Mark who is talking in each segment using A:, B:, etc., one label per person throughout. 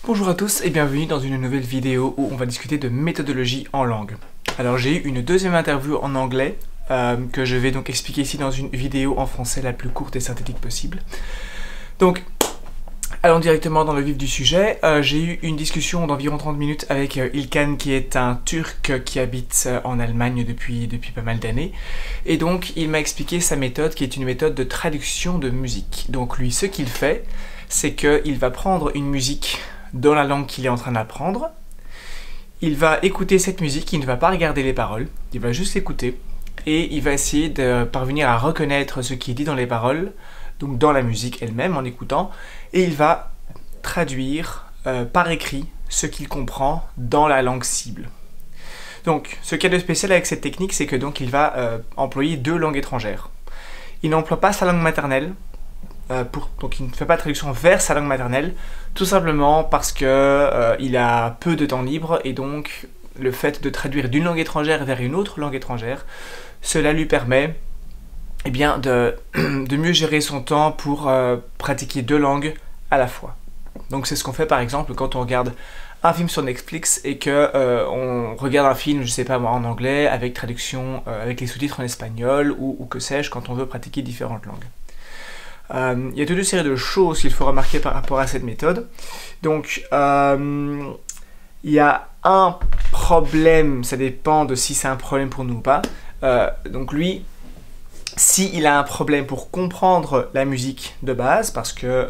A: Bonjour à tous et bienvenue dans une nouvelle vidéo où on va discuter de méthodologie en langue. Alors j'ai eu une deuxième interview en anglais que je vais donc expliquer ici dans une vidéo en français la plus courte et synthétique possible. Donc allons directement dans le vif du sujet. J'ai eu une discussion d'environ 30 minutes avec İlkan qui est un Turc qui habite en Allemagne depuis pas mal d'années. Et donc il m'a expliqué sa méthode qui est une méthode de traduction de musique. Donc lui ce qu'il fait c'est qu'il va prendre une musique dans la langue qu'il est en train d'apprendre, il va écouter cette musique, il ne va pas regarder les paroles, il va juste l'écouter, et il va essayer de parvenir à reconnaître ce qui est dit dans les paroles, donc dans la musique elle-même en écoutant, et il va traduire par écrit ce qu'il comprend dans la langue cible. Donc ce qu'il y a de spécial avec cette technique, c'est que donc il va employer deux langues étrangères. Il n'emploie pas sa langue maternelle, donc il ne fait pas de traduction vers sa langue maternelle, tout simplement parce que il a peu de temps libre et donc le fait de traduire d'une langue étrangère vers une autre langue étrangère, cela lui permet de mieux gérer son temps pour pratiquer deux langues à la fois. Donc c'est ce qu'on fait par exemple quand on regarde un film sur Netflix et que on regarde un film, je sais pas moi, en anglais avec traduction, avec les sous-titres en espagnol ou que sais-je quand on veut pratiquer différentes langues. Il y a toute une série de choses qu'il faut remarquer par rapport à cette méthode. Donc, il y a un problème, ça dépend de si c'est un problème pour nous ou pas. Donc lui, s'il a un problème pour comprendre la musique de base, parce que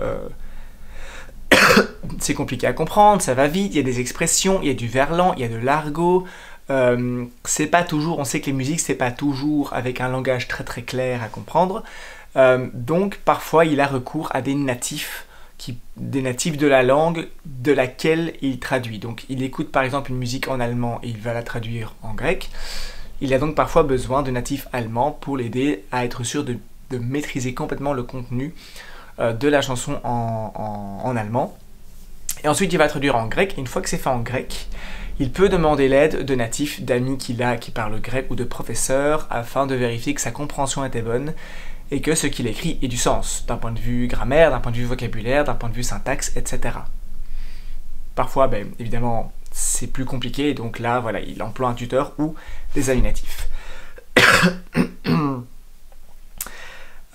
A: c'est compliqué à comprendre, ça va vite, il y a des expressions, il y a du verlan, il y a de l'argot, c'est pas toujours, on sait que les musiques, c'est pas toujours avec un langage très très clair à comprendre. Donc parfois il a recours à des natifs de la langue de laquelle il traduit. Donc il écoute par exemple une musique en allemand et il va la traduire en grec. Il a donc parfois besoin de natifs allemands pour l'aider à être sûr de maîtriser complètement le contenu de la chanson en allemand. Et ensuite il va traduire en grec, et une fois que c'est fait en grec, il peut demander l'aide de natifs, d'amis qu'il a qui parlent grec ou de professeurs afin de vérifier que sa compréhension était bonne et que ce qu'il écrit ait du sens, d'un point de vue grammaire, d'un point de vue vocabulaire, d'un point de vue syntaxe, etc. Parfois, évidemment, c'est plus compliqué, donc là, voilà, il emploie un tuteur ou des amis natifs.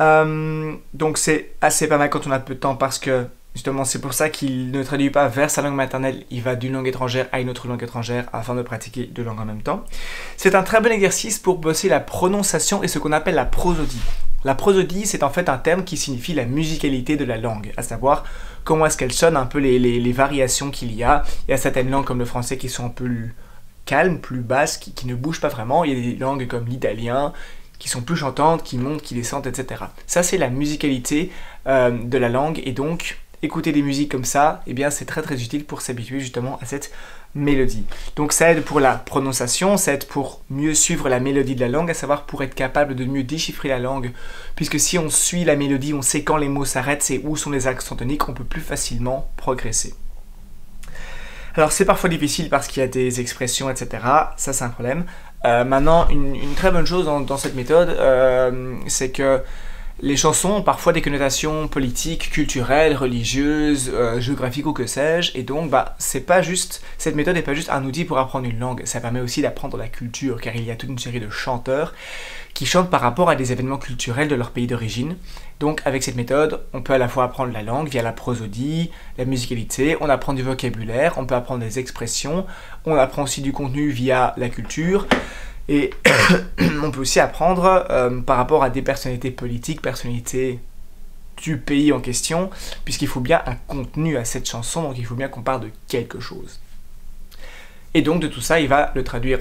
A: Donc c'est assez pas mal quand on a peu de temps parce que justement c'est pour ça qu'il ne traduit pas vers sa langue maternelle, il va d'une langue étrangère à une autre langue étrangère afin de pratiquer deux langues en même temps. C'est un très bon exercice pour bosser la prononciation et ce qu'on appelle la prosodie. La prosodie, c'est en fait un terme qui signifie la musicalité de la langue, à savoir comment est-ce qu'elle sonne, un peu les variations qu'il y a. Il y a certaines langues comme le français qui sont un peu plus calmes, plus basses, qui ne bougent pas vraiment. Il y a des langues comme l'italien qui sont plus chantantes, qui montent, qui descendent, etc. Ça, c'est la musicalité de la langue et donc écouter des musiques comme ça, eh bien c'est très très utile pour s'habituer justement à cette mélodie. Donc ça aide pour la prononciation, ça aide pour mieux suivre la mélodie de la langue, à savoir pour être capable de mieux déchiffrer la langue, puisque si on suit la mélodie, on sait quand les mots s'arrêtent, c'est où sont les accents toniques, on peut plus facilement progresser. Alors c'est parfois difficile parce qu'il y a des expressions, etc. Ça c'est un problème. Maintenant, une très bonne chose dans cette méthode, c'est que les chansons ont parfois des connotations politiques, culturelles, religieuses, géographiques ou que sais-je, et donc cette méthode n'est pas juste un outil pour apprendre une langue, ça permet aussi d'apprendre la culture, car il y a toute une série de chanteurs qui chantent par rapport à des événements culturels de leur pays d'origine. Donc avec cette méthode, on peut à la fois apprendre la langue via la prosodie, la musicalité, on apprend du vocabulaire, on peut apprendre des expressions, on apprend aussi du contenu via la culture, et on peut aussi apprendre par rapport à des personnalités politiques, personnalités du pays en question, puisqu'il faut bien un contenu à cette chanson, donc il faut bien qu'on parle de quelque chose. Et donc de tout ça, il va le traduire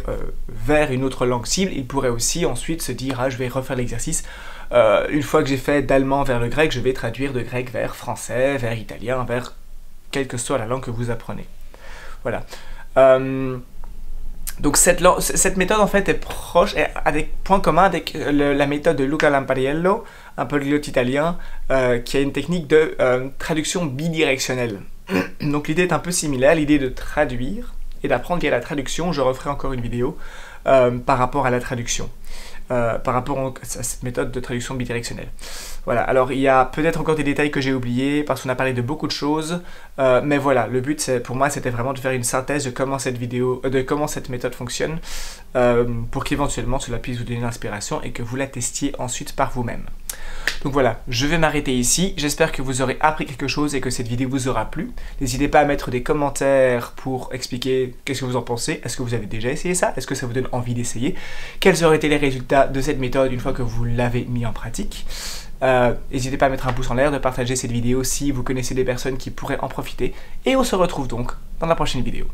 A: vers une autre langue cible. Il pourrait aussi ensuite se dire « Ah, je vais refaire l'exercice. Une fois que j'ai fait d'allemand vers le grec, je vais traduire de grec vers français, vers italien, vers quelle que soit la langue que vous apprenez. » Voilà. Donc cette méthode en fait est proche, a des points communs avec la méthode de Luca Lampariello, un polyglotte italien, qui a une technique de traduction bidirectionnelle. Donc l'idée est un peu similaire, l'idée de traduire et d'apprendre via la traduction. Je referai encore une vidéo par rapport à la traduction. par rapport à cette méthode de traduction bidirectionnelle. Voilà, alors il y a peut-être encore des détails que j'ai oubliés parce qu'on a parlé de beaucoup de choses, mais voilà, le but pour moi c'était vraiment de faire une synthèse de comment cette méthode fonctionne pour qu'éventuellement cela puisse vous donner l'inspiration et que vous la testiez ensuite par vous-même. Donc voilà, je vais m'arrêter ici. J'espère que vous aurez appris quelque chose et que cette vidéo vous aura plu. N'hésitez pas à mettre des commentaires pour expliquer qu'est-ce que vous en pensez. Est-ce que vous avez déjà essayé ça? Est-ce que ça vous donne envie d'essayer? Quels auraient été les résultats de cette méthode une fois que vous l'avez mis en pratique? N'hésitez pas à mettre un pouce en l'air, de partager cette vidéo si vous connaissez des personnes qui pourraient en profiter. Et on se retrouve donc dans la prochaine vidéo.